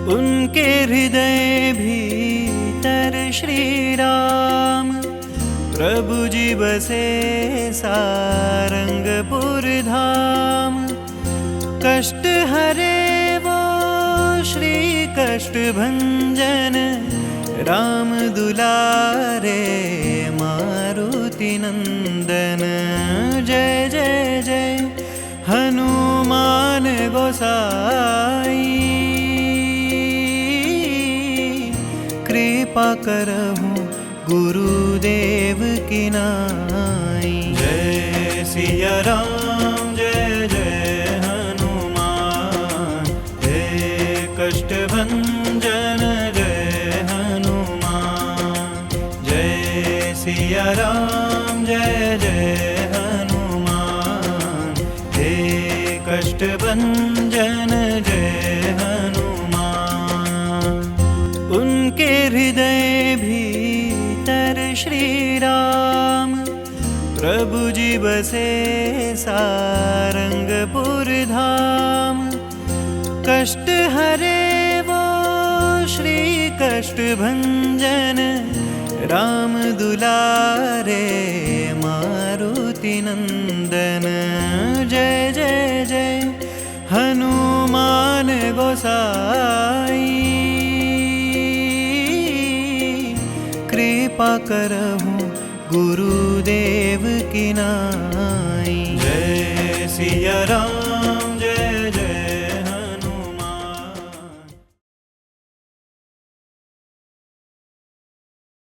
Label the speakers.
Speaker 1: उनके हृदय भीतर श्री राम प्रभु जी बसे सारंगपुर धाम। कष्ट हरे वो श्री कष्ट भंजन राम दुलारे मारुति नंदन। जय जय जय हनुमान गोसाई, कृपा करहु गुरुदेव की नाई। जय सिया राम जय जय हनुमान, जय कष्ट भंजन जय हनुमान। जय सिया राम जय जय हनुमान, जय कष्ट भंजन जय हनुमान। उनके हृदय भीतर श्री राम प्रभु जी बसे सारंगपुर धाम। कष्ट हरे वो श्री कष्ट भंजन राम दुलारे मारुति नंदन। जय जय जय हनुमान गोसाई, कृपा करहु गुरुदेव की नाई। जय सिया राम